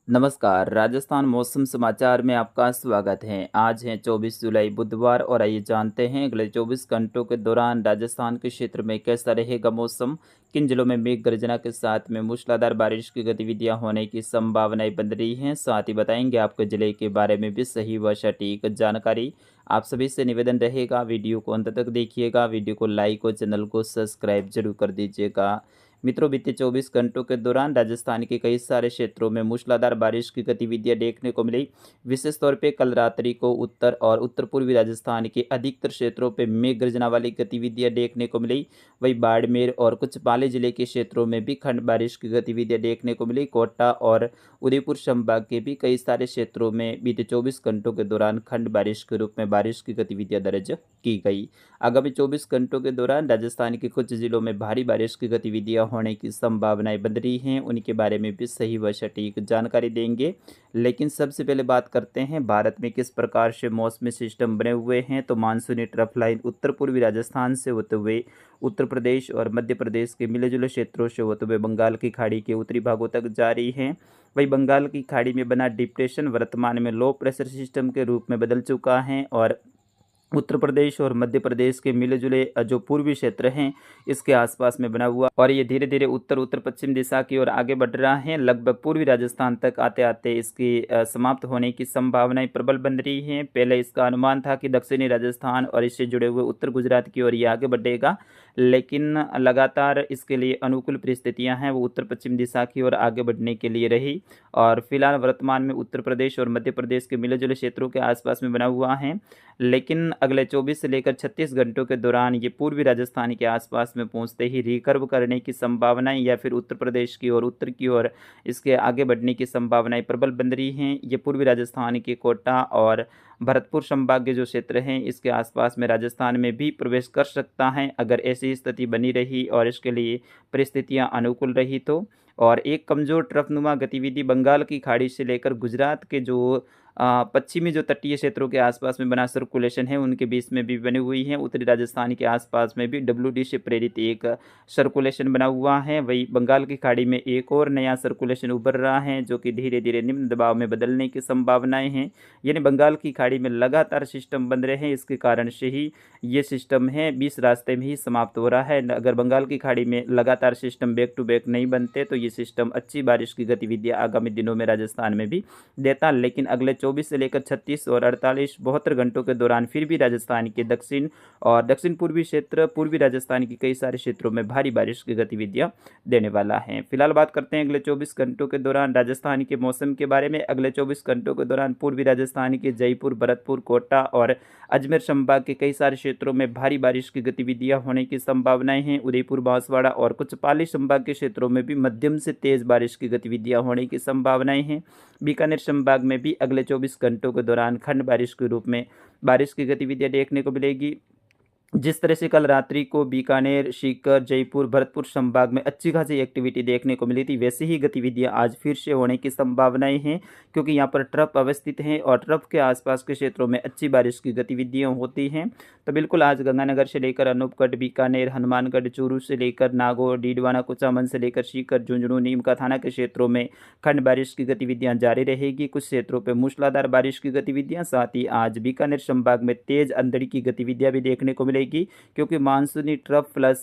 नमस्कार, राजस्थान मौसम समाचार में आपका स्वागत है। आज है 24 जुलाई बुधवार और आइए जानते हैं अगले 24 घंटों के दौरान राजस्थान के क्षेत्र में कैसा रहेगा मौसम। किन जिलों में मेघ गर्जना के साथ में मूसलाधार बारिश की गतिविधियां होने की संभावनाएं बन रही हैं। साथ ही बताएंगे आपके जिले के बारे में भी सही व सटीक जानकारी। आप सभी से निवेदन रहेगा, वीडियो को अंत तक देखिएगा, वीडियो को लाइक और चैनल को सब्सक्राइब जरूर कर दीजिएगा। मित्रों, बीते 24 घंटों के दौरान राजस्थान के कई सारे क्षेत्रों में मूसलाधार बारिश की गतिविधियां देखने को मिली। विशेष तौर पे कल रात्रि को उत्तर और उत्तर पूर्वी राजस्थान के अधिकतर क्षेत्रों पे मेघ गर्जना वाली गतिविधियां देखने को मिली। वहीं बाड़मेर और कुछ पाली जिले के क्षेत्रों में भी खंड बारिश की गतिविधियां देखने को मिली। कोटा और उदयपुर संभाग के भी कई सारे क्षेत्रों में बीते 24 घंटों के दौरान खंड बारिश के रूप में बारिश की गतिविधियां दर्ज की गई। आगामी 24 घंटों के दौरान राजस्थान के कुछ जिलों में भारी बारिश की गतिविधियां होने की संभावनाएं बन रही हैं। उनके बारे में भी सही व सटीक जानकारी देंगे। लेकिन सबसे पहले बात करते हैं भारत में किस प्रकार से मौसमी सिस्टम बने हुए हैं। तो मानसूनी ट्रफ लाइन उत्तर पूर्वी राजस्थान से होते हुए उत्तर प्रदेश और मध्य प्रदेश के मिले जुले क्षेत्रों से होते हुए बंगाल की खाड़ी के उत्तरी भागों तक जारी है। वही बंगाल की खाड़ी में बना डिप्रेशन वर्तमान में लो प्रेशर सिस्टम के रूप में बदल चुका है और उत्तर प्रदेश और मध्य प्रदेश के मिले जुले जो पूर्वी क्षेत्र हैं इसके आसपास में बना हुआ और ये धीरे धीरे उत्तर उत्तर पश्चिम दिशा की ओर आगे बढ़ रहा है। लगभग पूर्वी राजस्थान तक आते आते इसकी समाप्त होने की संभावनाएं प्रबल बन रही हैं। पहले इसका अनुमान था कि दक्षिणी राजस्थान और इससे जुड़े हुए उत्तर गुजरात की ओर ये आगे बढ़ेगा, लेकिन लगातार इसके लिए अनुकूल परिस्थितियां हैं वो उत्तर पश्चिम दिशा की ओर आगे बढ़ने के लिए रही और फिलहाल वर्तमान में उत्तर प्रदेश और मध्य प्रदेश के मिले जुले क्षेत्रों के आसपास में बना हुआ है। लेकिन अगले 24 से लेकर 36 घंटों के दौरान ये पूर्वी राजस्थान के आसपास में पहुंचते ही रिकर्व करने की संभावनाएं या फिर उत्तर प्रदेश की ओर उत्तर की ओर इसके आगे बढ़ने की संभावनाएं प्रबल बन रही हैं। ये पूर्वी राजस्थान के कोटा और भरतपुर संभाग के जो क्षेत्र हैं इसके आसपास में राजस्थान में भी प्रवेश कर सकता है अगर ऐसी स्थिति बनी रही और इसके लिए परिस्थितियां अनुकूल रही तो। और एक कमजोर ट्रफनुमा गतिविधि बंगाल की खाड़ी से लेकर गुजरात के जो पश्चिमी जो तटीय क्षेत्रों के आसपास में बना सर्कुलेशन है उनके बीच में भी बनी हुई है। उत्तरी राजस्थान के आसपास में भी WD से प्रेरित एक सर्कुलेशन बना हुआ है। वही बंगाल की खाड़ी में एक और नया सर्कुलेशन उभर रहा है जो कि धीरे धीरे निम्न दबाव में बदलने की संभावनाएं हैं। यानी बंगाल की खाड़ी में लगातार सिस्टम बन रहे हैं, इसके कारण से ही ये सिस्टम है 20 रास्ते में ही समाप्त हो रहा है। अगर बंगाल की खाड़ी में लगातार सिस्टम बैक टू बैक नहीं बनते तो ये सिस्टम अच्छी बारिश की गतिविधियां आगामी दिनों में राजस्थान में भी देता। लेकिन अगले 24 से लेकर 36 और 48 72 घंटों के दौरान फिर भी राजस्थान के दक्षिण और दक्षिण पूर्वी क्षेत्र पूर्वी राजस्थान के कई सारे क्षेत्रों में भारी बारिश की गतिविधियां देने वाला है। फिलहाल बात करते हैं अगले 24 घंटों के दौरान राजस्थान के मौसम के बारे में। अगले 24 घंटों के दौरान पूर्वी राजस्थान के जयपुर, भरतपुर, कोटा और अजमेर संभाग के कई सारे क्षेत्रों में भारी बारिश की गतिविधियां होने की संभावनाएं हैं। उदयपुर, बांसवाड़ा और कुछ पाली संभाग के क्षेत्रों में भी मध्यम से तेज बारिश की गतिविधियां होने की संभावनाएं हैं। बीकानेर संभाग में भी अगले 24 घंटों के दौरान खंड बारिश के रूप में बारिश की गतिविधियां देखने को मिलेगी। जिस तरह से कल रात्रि को बीकानेर, सीकर, जयपुर, भरतपुर संभाग में अच्छी खासी एक्टिविटी देखने को मिली थी, वैसी ही गतिविधियां आज फिर से होने की संभावनाएं हैं क्योंकि यहां पर ट्रफ अवस्थित हैं और ट्रफ के आसपास के क्षेत्रों में अच्छी बारिश की गतिविधियां होती हैं। तो बिल्कुल आज गंगानगर से लेकर अनूपगढ़, बीकानेर, हनुमानगढ़, चूरू से लेकर नागौर, डीडवाना, कुचामन से लेकर सीकर, झुंझुनू, नीमका थाना के क्षेत्रों में खंड बारिश की गतिविधियां जारी रहेगी। कुछ क्षेत्रों पर मूसलाधार बारिश की गतिविधियां, साथ ही आज बीकानेर संभाग में तेज अंधड़ की गतिविधियां भी देखने को मिलेगी क्योंकि मानसूनी ट्रफ प्लस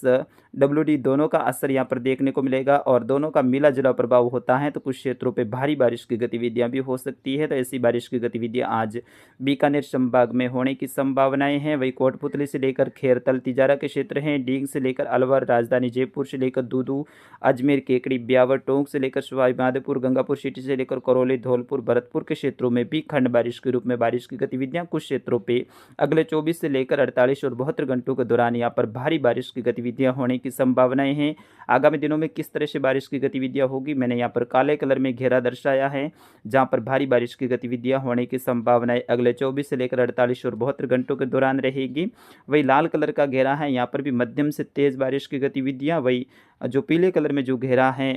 WD दोनों का असर यहाँ पर देखने को मिलेगा और दोनों का मिला जुला प्रभाव होता है तो कुछ क्षेत्रों पे भारी बारिश की गतिविधियां भी हो सकती है। तो ऐसी बारिश की गतिविधियां आज बीकानेर संभाग में होने की संभावनाएं हैं। वही कोटपुतली से लेकर खेरतल, तिजारा के क्षेत्र हैं, डींग से लेकर अलवर, राजधानी जयपुर से लेकर दूदू, अजमेर, केकड़ी, ब्यावर, टोंक से लेकर सवाई माधोपुर, गंगापुर सिटी से लेकर करौली, धौलपुर, भरतपुर के क्षेत्रों में भी खंड बारिश के रूप में बारिश की गतिविधियां कुछ क्षेत्रों पर अगले 24 से लेकर 48 और 72 घंटों के दौरान यहाँ पर भारी बारिश की गतिविधियां होने की संभावनाएं हैं। आगामी दिनों में किस तरह से बारिश की गतिविधियां होगी मैंने यहाँ पर काले कलर में घेरा दर्शाया है जहाँ पर भारी बारिश की गतिविधियां होने की संभावनाएं अगले 24 से लेकर 48 और 72 घंटों के दौरान रहेगी। वही लाल कलर का घेरा है यहाँ पर भी मध्यम से तेज बारिश की गतिविधियां, वही जो पीले कलर में जो घेरा है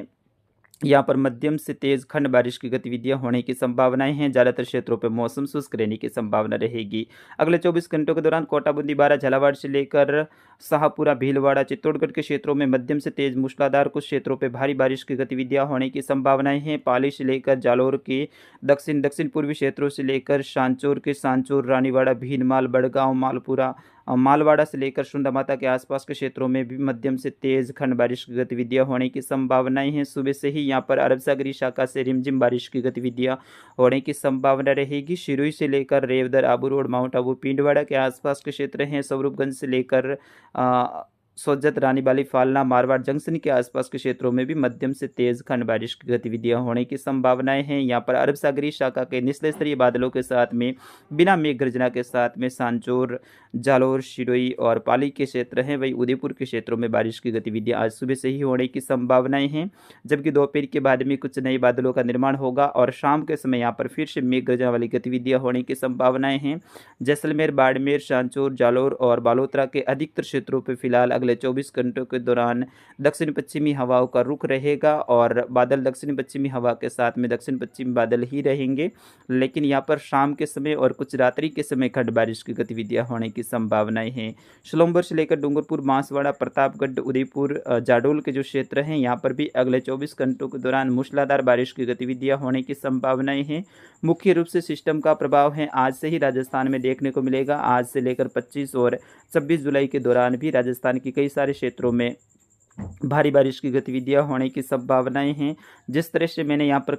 यहाँ पर मध्यम से तेज खंड बारिश की गतिविधियां होने की संभावनाएं हैं। ज़्यादातर क्षेत्रों पर मौसम शुष्क रहने की संभावना रहेगी। अगले 24 घंटों के दौरान कोटा, बूंदी, बारा, झालावाड़ से लेकर शाहपुरा, भीलवाड़ा, चित्तौड़गढ़ के क्षेत्रों में मध्यम से तेज मूसलाधार, कुछ क्षेत्रों पर भारी बारिश की गतिविधियां होने की संभावनाएं हैं। पाली से लेकर जालौर के दक्षिण पूर्वी क्षेत्रों से लेकर सांचौर के सांचौर, रानीवाड़ा, भीनमाल, बड़गांव, मालपुरा, मालवाड़ा से लेकर सुंदरमाता के आसपास के क्षेत्रों में भी मध्यम से तेज खंड बारिश की गतिविधियां होने की संभावनाएं हैं। सुबह से ही यहाँ पर अरब सागरी शाखा से रिमझिम बारिश की गतिविधियां होने की संभावना रहेगी। सिरोही से लेकर रेवदर, आबू रोड, माउंट आबू, पिंडवाड़ा के आसपास के क्षेत्र हैं। स्वरूपगंज से लेकर सोजत, रानीबाली, फालना, मारवाड़ जंक्शन के आसपास के क्षेत्रों में भी मध्यम से तेज खंड बारिश की गतिविधियां होने की संभावनाएं हैं। यहाँ पर अरब सागरी शाखा के निचले स्तरीय बादलों के साथ में बिना मेघ गर्जना के साथ में सांचौर, जालौर, सिरोही और पाली के क्षेत्र हैं। वही उदयपुर के क्षेत्रों में बारिश की गतिविधियां आज सुबह से ही होने की संभावनाएं हैं, जबकि दोपहर के बाद में कुछ नए बादलों का निर्माण होगा और शाम के समय यहाँ पर फिर से मेघ गर्जना वाली गतिविधियां होने की संभावनाएं हैं। जैसलमेर, बाड़मेर, सांचौर, जालौर और बालोतरा के अधिकतर क्षेत्रों पर फिलहाल अगले 24 घंटों के दौरान दक्षिण पश्चिमी हवाओं का रुख रहेगा और बादल दक्षिण पश्चिमी हवा के साथ में दक्षिण पश्चिमी बादल ही रहेंगे। लेकिन यहाँ पर शाम के समय और कुछ रात्रि के समय खंड बारिश की गतिविधियां होने की संभावनाएं हैं। सोलंबर से लेकर डूंगरपुर, बांसवाड़ा, प्रतापगढ़, उदयपुर, जाडोल के जो क्षेत्र हैं यहाँ पर भी अगले 24 घंटों के दौरान मूसलाधार बारिश की गतिविधियां होने की संभावनाएं हैं। मुख्य रूप से सिस्टम का प्रभाव है आज से ही राजस्थान में देखने को मिलेगा। आज से लेकर 25 और 26 जुलाई के दौरान भी राजस्थान के कई सारे क्षेत्रों में भारी बारिश की गतिविधियां होने की संभावनाएं हैं। जिस तरह से मैंने यहाँ पर